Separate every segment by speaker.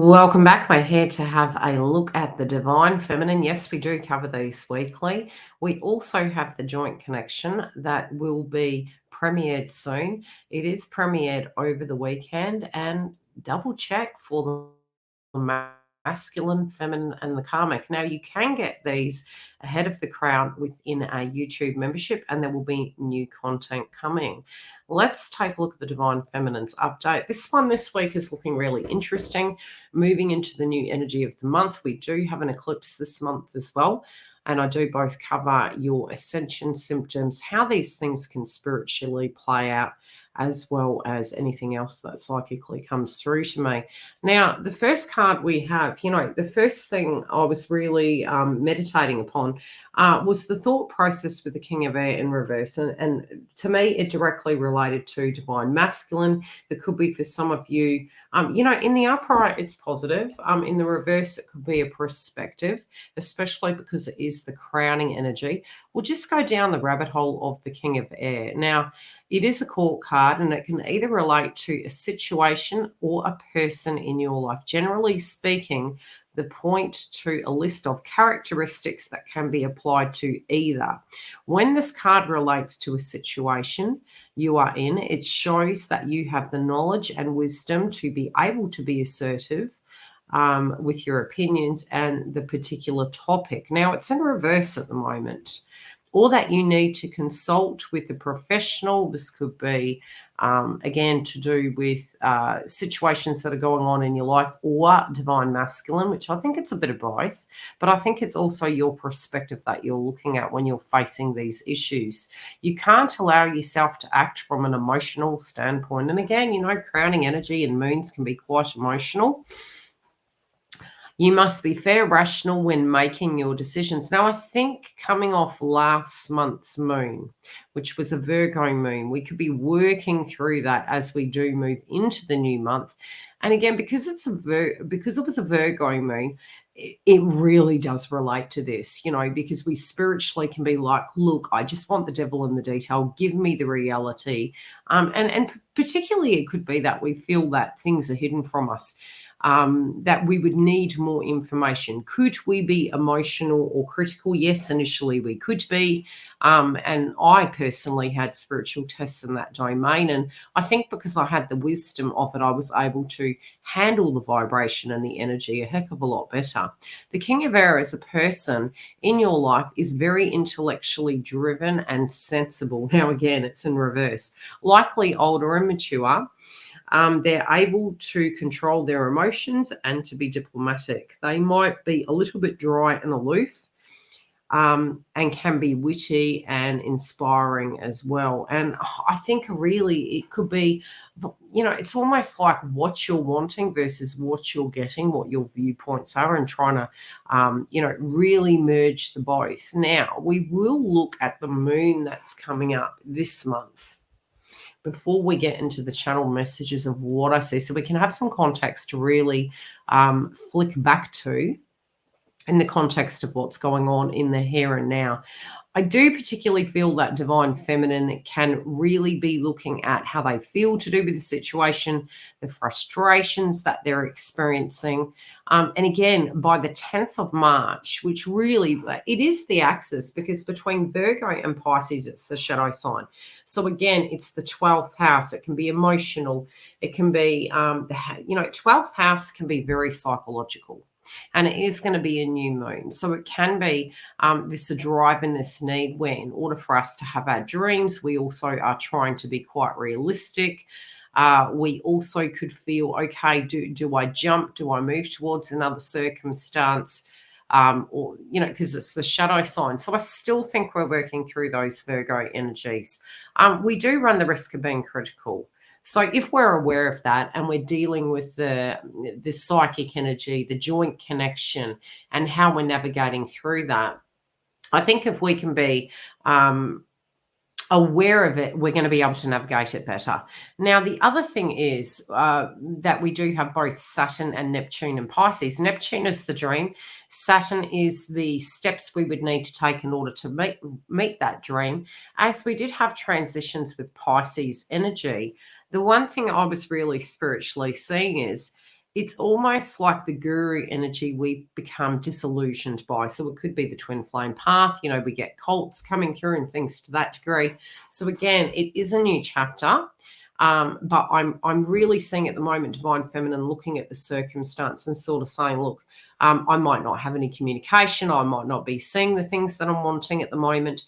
Speaker 1: Welcome back. We're here to have a look at the divine feminine. Yes, we do cover these weekly. We also have the joint connection that will be premiered soon. It is premiered over the weekend, and double check for the masculine, feminine, and the karmic. Now, you can get these ahead of the crowd within a YouTube membership, and there will be new content coming. Let's take a look at the Divine Feminine's update. This one this week is looking really interesting. Moving into the new energy of the month, we do have an eclipse this month as well. And I do both cover your ascension symptoms, how these things can spiritually play out, as well as anything else that psychically comes through to me. Now, the first card we have, the first thing I was really meditating upon was the thought process with the King of Air in reverse. And to me, it directly related to divine masculine. It could be for some of you, in the upright, it's positive. In the reverse, it could be a perspective, especially because it is the crowning energy. We'll just go down the rabbit hole of the King of Air. Now, it is a court card, and it can either relate to a situation or a person in your life. Generally speaking, the point to a list of characteristics that can be applied to either. When this card relates to a situation you are in, it shows that you have the knowledge and wisdom to be able to be assertive with your opinions and the particular topic. Now, it's in reverse at the moment, or that you need to consult with a professional. This could be, again, to do with situations that are going on in your life, or divine masculine, which I think it's a bit of both, but I think it's also your perspective that you're looking at when you're facing these issues. You can't allow yourself to act from an emotional standpoint. And again, crowning energy and moons can be quite emotional. You must be fair, rational when making your decisions. Now, I think coming off last month's moon, which was a Virgo moon, we could be working through that as we do move into the new month. And again, because it was a Virgo moon, it really does relate to this, because we spiritually can be like, look, I just want the devil in the detail. Give me the reality. And particularly it could be that we feel that things are hidden from us. That we would need more information. Could we be emotional or critical? Yes, initially we could be. And I personally had spiritual tests in that domain. And I think because I had the wisdom of it, I was able to handle the vibration and the energy a heck of a lot better. The King of Air as a person in your life is very intellectually driven and sensible. Now, again, it's in reverse. Likely older and mature. They're able to control their emotions and to be diplomatic. They might be a little bit dry and aloof, and can be witty and inspiring as well. And I think really it could be, it's almost like what you're wanting versus what you're getting, what your viewpoints are, and trying to, really merge the both. Now, we will look at the moon that's coming up this month before we get into the channel messages of what I see, so we can have some context to really flick back to in the context of what's going on in the here and now. I do particularly feel that divine feminine can really be looking at how they feel to do with the situation, the frustrations that they're experiencing. And again, by the 10th of March, which really, it is the axis, because between Virgo and Pisces, it's the shadow sign. So again, it's the 12th house. It can be emotional. It can be, 12th house can be very psychological. And it is going to be a new moon. So it can be this drive and this need where, in order for us to have our dreams, we also are trying to be quite realistic. We also could feel, okay, do I jump? Do I move towards another circumstance? Or, because it's the shadow sign. So I still think we're working through those Virgo energies. We do run the risk of being critical. So if we're aware of that and we're dealing with the psychic energy, the joint connection, and how we're navigating through that, I think if we can be aware of it, we're going to be able to navigate it better. Now, the other thing is that we do have both Saturn and Neptune in Pisces. Neptune is the dream. Saturn is the steps we would need to take in order to meet that dream. As we did have transitions with Pisces energy, the one thing I was really spiritually seeing is it's almost like the guru energy we become disillusioned by. So it could be the twin flame path. We get cults coming through and things to that degree. So again, it is a new chapter. But I'm really seeing at the moment divine feminine looking at the circumstance and sort of saying, look, I might not have any communication. I might not be seeing the things that I'm wanting at the moment.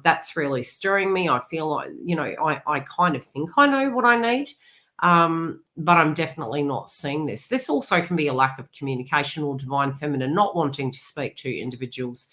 Speaker 1: That's really stirring me. I feel like, I kind of think I know what I need. But I'm definitely not seeing this. This also can be a lack of communication or divine feminine not wanting to speak to individuals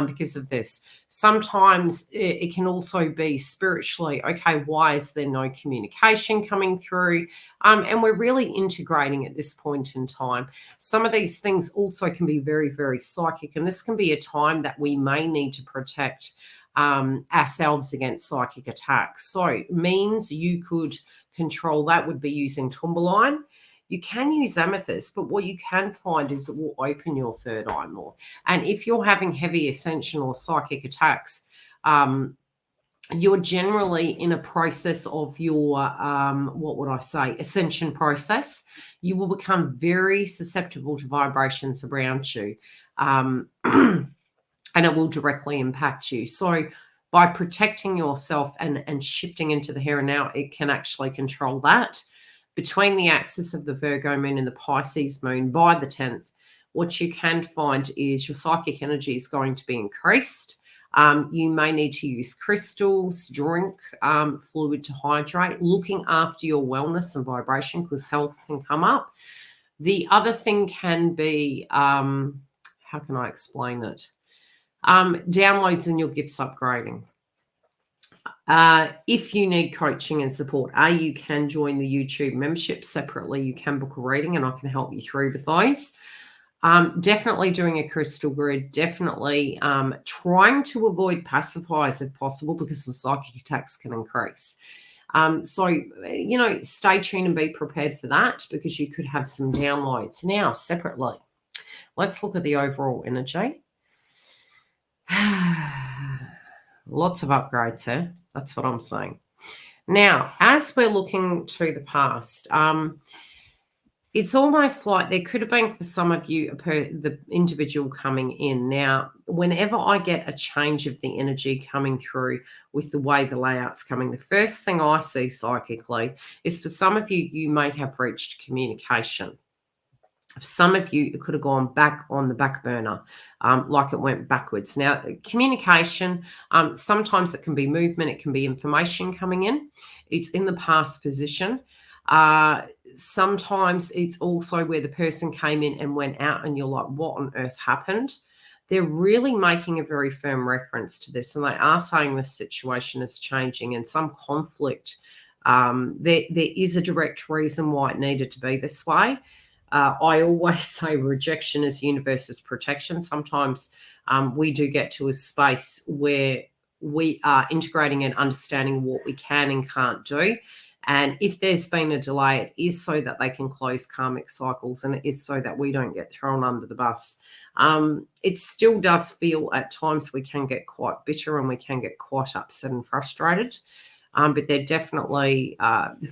Speaker 1: because of this. Sometimes it can also be spiritually, okay, why is there no communication coming through? And we're really integrating at this point in time. Some of these things also can be very, very psychic, and this can be a time that we may need to protect ourselves against psychic attacks. So means you could control that would be using tourmaline. You can use amethyst, but what you can find is it will open your third eye more. And if you're having heavy ascension or psychic attacks, you're generally in a process of your, what would I say, ascension process. You will become very susceptible to vibrations around you. And it will directly impact you. So by protecting yourself and shifting into the here and now, it can actually control that. Between the axis of the Virgo moon and the Pisces moon by the 10th, what you can find is your psychic energy is going to be increased. You may need to use crystals, drink fluid to hydrate, looking after your wellness and vibration because health can come up. The other thing can be, how can I explain it? Downloads and your gifts upgrading. If you need coaching and support, you can join the YouTube membership separately. You can book a reading and I can help you through with those. Definitely doing a crystal grid, definitely trying to avoid pacifiers if possible because the psychic attacks can increase. So, stay tuned and be prepared for that because you could have some downloads. Now, separately, let's look at the overall energy. Lots of upgrades here. That's what I'm saying. Now, as we're looking to the past, it's almost like there could have been for some of you the individual coming in. Now, whenever I get a change of the energy coming through with the way the layout's coming, the first thing I see psychically is for some of you, you may have reached communication. For some of you, it could have gone back on the back burner, like it went backwards. Now, communication, sometimes it can be movement, it can be information coming in. It's in the past position. Sometimes it's also where the person came in and went out and you're like, what on earth happened? They're really making a very firm reference to this, and they are saying this situation is changing and some conflict. There is a direct reason why it needed to be this way. I always say rejection is universe's protection. Sometimes we do get to a space where we are integrating and understanding what we can and can't do. And if there's been a delay, it is so that they can close karmic cycles, and it is so that we don't get thrown under the bus. It still does feel at times we can get quite bitter and we can get quite upset and frustrated. But they're definitely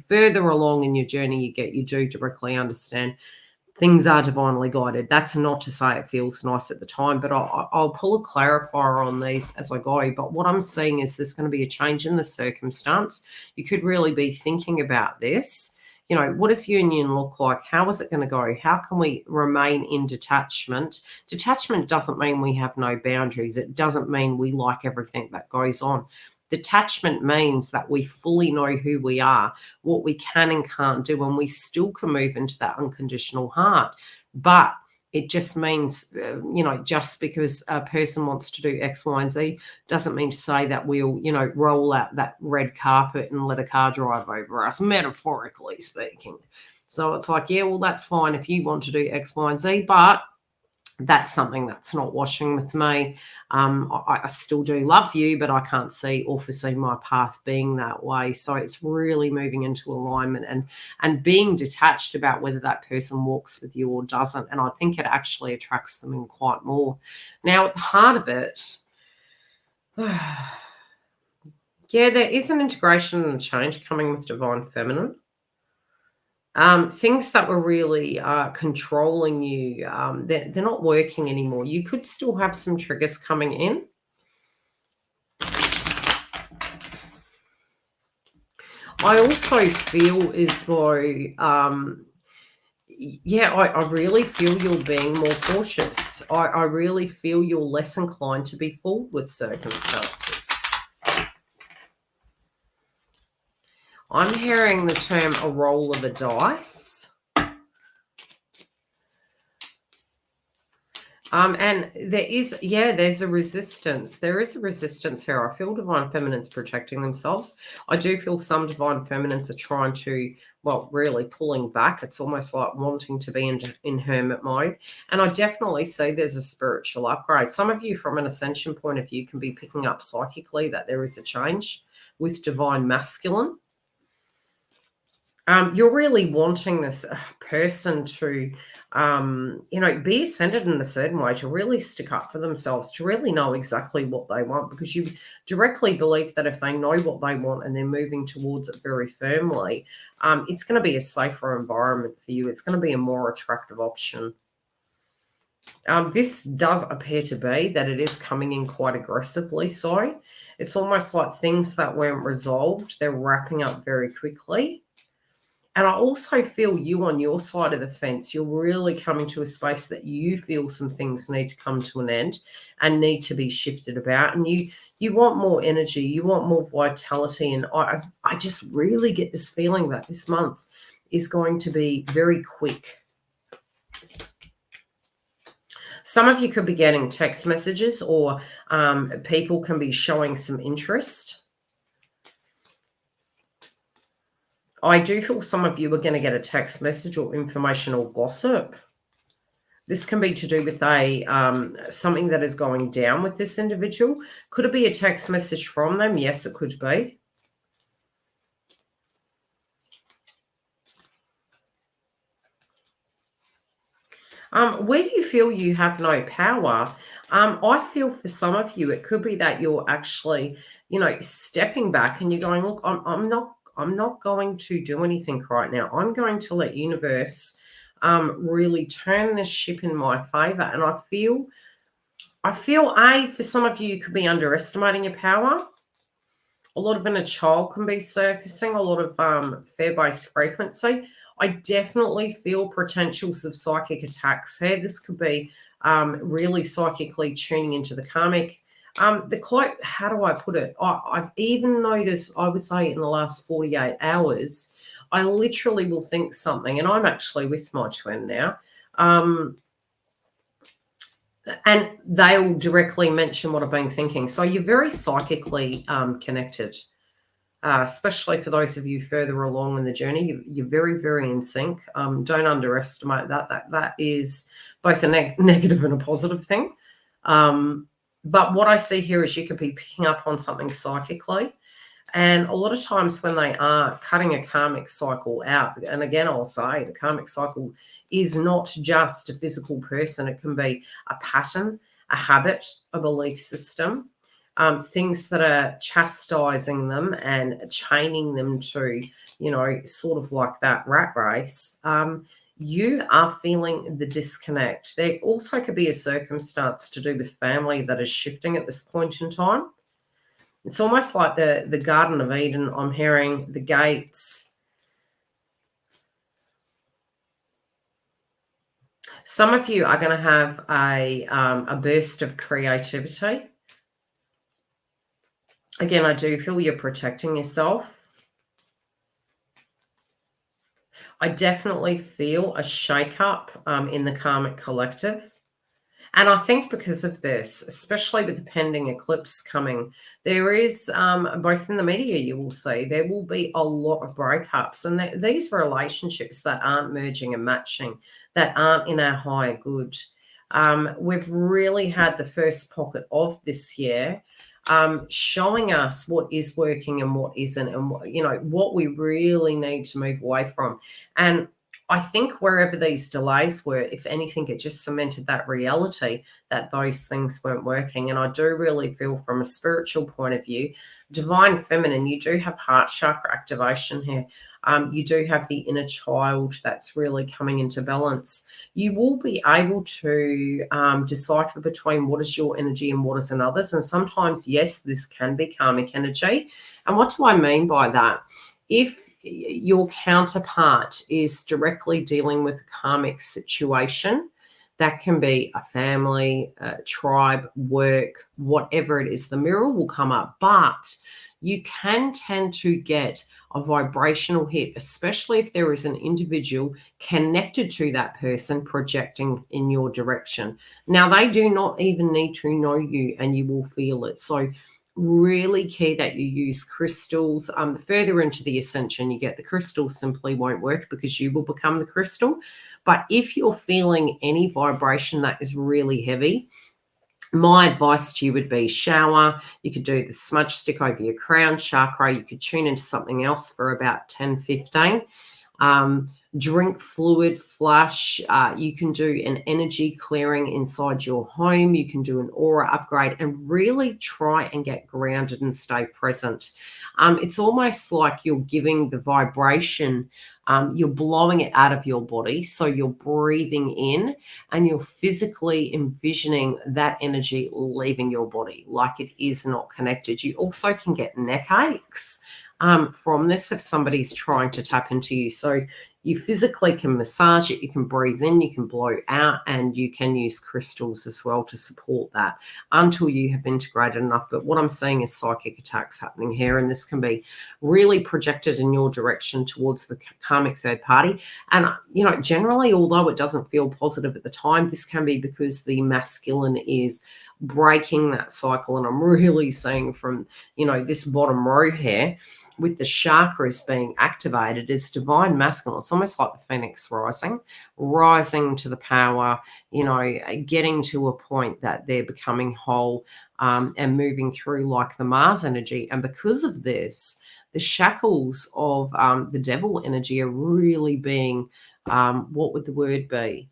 Speaker 1: further along in your journey you get, you do directly understand things are divinely guided. That's not to say it feels nice at the time, but I'll pull a clarifier on these as I go. But what I'm seeing is there's going to be a change in the circumstance. You could really be thinking about this. What does union look like? How is it going to go? How can we remain in detachment? Detachment doesn't mean we have no boundaries. It doesn't mean we like everything that goes on. Detachment means that we fully know who we are, what we can and can't do, and we still can move into that unconditional heart. But it just means, just because a person wants to do X, Y, and Z doesn't mean to say that we'll, roll out that red carpet and let a car drive over us, metaphorically speaking. So it's like, yeah, well, that's fine if you want to do X, Y, and Z, but that's something that's not washing with me. I still do love you, but I can't see or foresee my path being that way. So it's really moving into alignment and being detached about whether that person walks with you or doesn't. And I think it actually attracts them in quite more. Now, at the heart of it, yeah, there is an integration and a change coming with divine feminine. Things that were really controlling you, they're not working anymore. You could still have some triggers coming in. I also feel as though, yeah, I really feel you're being more cautious. I really feel you're less inclined to be fooled with circumstances. I'm hearing the term a roll of a dice. And there's a resistance. There is a resistance here. I feel divine feminines protecting themselves. I do feel some divine feminines are trying to, well, really pulling back. It's almost like wanting to be in hermit mode. And I definitely see there's a spiritual upgrade. Some of you, from an ascension point of view, can be picking up psychically that there is a change with divine masculine. You're really wanting this person to, be ascended in a certain way, to really stick up for themselves, to really know exactly what they want, because you directly believe that if they know what they want and they're moving towards it very firmly, it's going to be a safer environment for you. It's going to be a more attractive option. This does appear to be that it is coming in quite aggressively. So it's almost like things that weren't resolved, they're wrapping up very quickly. And I also feel you on your side of the fence, you're really coming to a space that you feel some things need to come to an end and need to be shifted about. And you want more energy, you want more vitality. And I just really get this feeling that this month is going to be very quick. Some of you could be getting text messages, or people can be showing some interest. I do feel some of you are going to get a text message or information or gossip. This can be to do with something that is going down with this individual. Could it be a text message from them? Yes, it could be. Where you feel you have no power, I feel for some of you, it could be that you're actually, stepping back and you're going, look, I'm not going to do anything right now. I'm going to let universe really turn this ship in my favor. And I feel for some of you, you could be underestimating your power. A lot of inner child can be surfacing, a lot of fear-based frequency. I definitely feel potentials of psychic attacks here. This could be really psychically tuning into the karmic. How do I put it? I've even noticed, I would say in the last 48 hours, I literally will think something, and I'm actually with my twin now, and they'll directly mention what I've been thinking. So you're very psychically connected. Especially for those of you further along in the journey, you're very, very in sync. Don't underestimate that. That is both a negative and a positive thing. But what I see here is you could be picking up on something psychically. And a lot of times when they are cutting a karmic cycle out, and again, I'll say the karmic cycle is not just a physical person. It can be a pattern, a habit, a belief system. Things that are chastising them and chaining them to, sort of like that rat race, you are feeling the disconnect. There also could be a circumstance to do with family that is shifting at this point in time. It's almost like the Garden of Eden. I'm hearing the gates. Some of you are going to have a burst of creativity. Again, I do feel you're protecting yourself. I definitely feel a shake-up in the karmic collective. And I think because of this, especially with the pending eclipse coming, there is, both in the media you will see, there will be a lot of breakups. And these relationships that aren't merging and matching, that aren't in our higher good. We've really had the first pocket of this year showing us what is working and what isn't, and what we really need to move away from. And I think wherever these delays were, if anything, it just cemented that reality that those things weren't working. And I do really feel from a spiritual point of view, divine feminine, you do have heart chakra activation here. You do have the inner child that's really coming into balance. You will be able to decipher between what is your energy and what is another's. And sometimes, yes, this can be karmic energy. And what do I mean by that? If your counterpart is directly dealing with a karmic situation, that can be a family, a tribe, work, whatever it is, the mirror will come up. But you can tend to get a vibrational hit, especially if there is an individual connected to that person projecting in your direction. Now, they do not even need to know you, and you will feel it. So really key that you use crystals. The further into the ascension you get, the crystals simply won't work because you will become the crystal. But if you're feeling any vibration that is really heavy, my advice to you would be shower. You could do the smudge stick over your crown chakra. You could tune into something else for about 10-15. Drink fluid, flush. You can do an energy clearing inside your home. You can do an aura upgrade and really try and get grounded and stay present. It's almost like you're giving the vibration, you're blowing it out of your body. So you're breathing in and you're physically envisioning that energy leaving your body like it is not connected. You also can get neck aches from this if somebody's trying to tap into you. So you physically can massage it, you can breathe in, you can blow out, and you can use crystals as well to support that until you have integrated enough. But what I'm seeing is psychic attacks happening here, and this can be really projected in your direction towards the karmic third party. And, generally, although it doesn't feel positive at the time, this can be because the masculine is breaking that cycle. And I'm really seeing from, this bottom row here, with the chakras being activated, is divine masculine. It's almost like the phoenix rising to the power, getting to a point that they're becoming whole and moving through like the Mars energy. And because of this, the shackles of the devil energy are really being, what would the word be?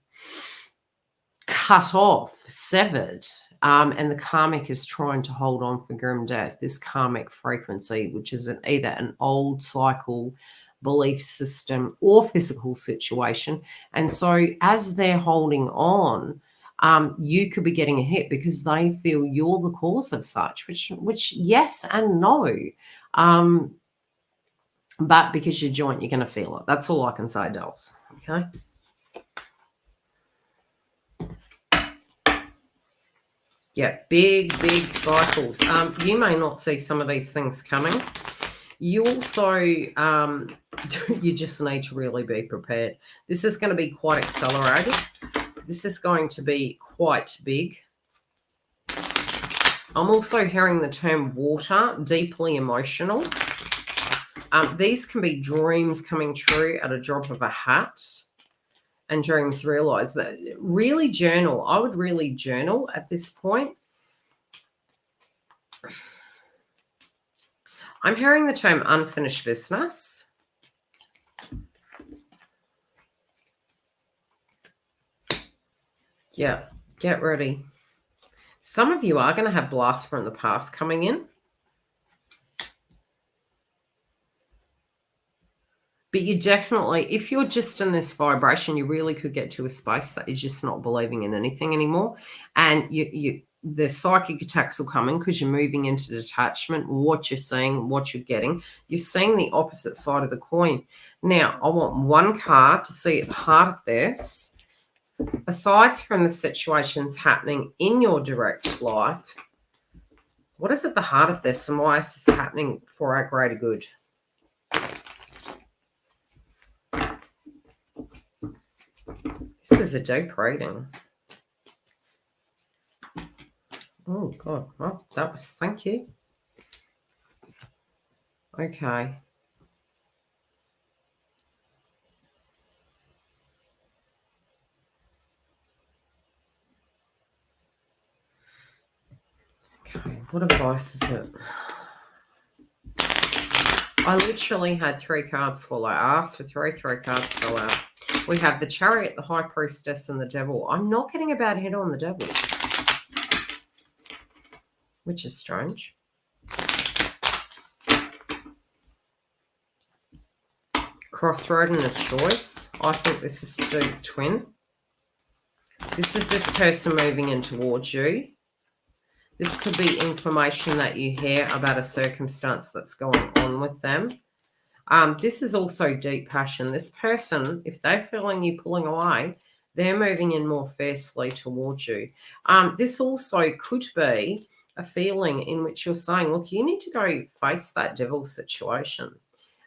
Speaker 1: Cut off, severed. And the karmic is trying to hold on for grim death, this karmic frequency, which is either an old cycle, belief system, or physical situation. And so as they're holding on, you could be getting a hit because they feel you're the cause of such, which yes and no. But because you're joint, you're going to feel it. That's all I can say, dolls. Okay. Yeah, big cycles. You may not see some of these things coming. You also, you just need to really be prepared. This is going to be quite accelerated. This is going to be quite big. I'm also hearing the term water, deeply emotional. These can be dreams coming true at a drop of a hat. And dreams realize that. Really journal. I would really journal at this point. I'm hearing the term unfinished business. Yeah, get ready. Some of you are going to have blasts from the past coming in. But you definitely, if you're just in this vibration, you really could get to a space that you're just not believing in anything anymore. And the psychic attacks will come in because you're moving into detachment, what you're seeing, what you're getting. You're seeing the opposite side of the coin. Now, I want one card to see at the heart of this. Aside from the situations happening in your direct life, what is at the heart of this and why is this happening for our greater good? This is a deep reading. Oh, God. Well, that was, thank you. Okay. Okay, what advice is it? I literally had 3 cards fall out. I asked for 3 cards fell out. We have the Chariot, the High Priestess, and the Devil. I'm not getting a bad hit on the Devil, which is strange. Crossroad and a choice. I think this is to do with twin. This is this person moving in towards you. This could be information that you hear about a circumstance that's going on with them. This is also deep passion. This person, if they're feeling you pulling away, they're moving in more fiercely towards you. This also could be a feeling in which you're saying, look, you need to go face that devil situation.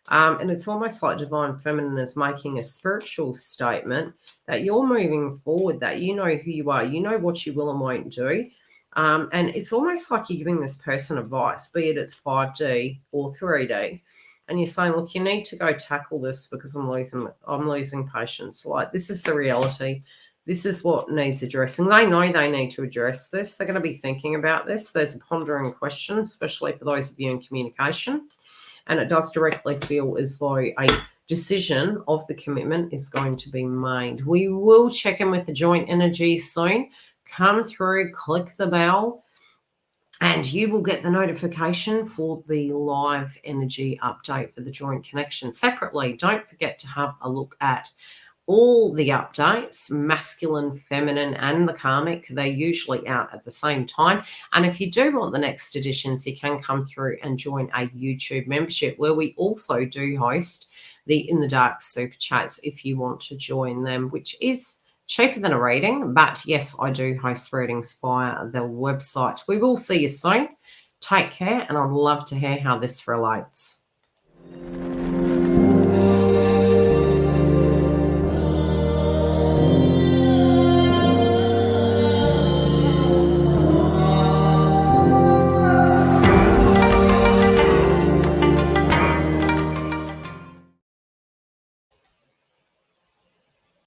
Speaker 1: And it's almost like Divine Feminine is making a spiritual statement that you're moving forward, that you know who you are, you know what you will and won't do. And it's almost like you're giving this person advice, be it it's 5D or 3D. And you're saying, look, you need to go tackle this because I'm losing patience. Like, this is the reality. This is what needs addressing. They know they need to address this. They're going to be thinking about this. There's a pondering question, especially for those of you in communication. And it does directly feel as though a decision of the commitment is going to be made. We will check in with the joint energies soon. Come through, click the bell, and you will get the notification for the live energy update for the joint connection. Separately, don't forget to have a look at all the updates, masculine, feminine, and the karmic. They're usually out at the same time. And if you do want the next editions, you can come through and join a YouTube membership where we also do host the In the Dark super chats if you want to join them, which is cheaper than a reading. But yes, I do host readings via the website. We will see you soon. Take care, and I'd love to hear how this relates.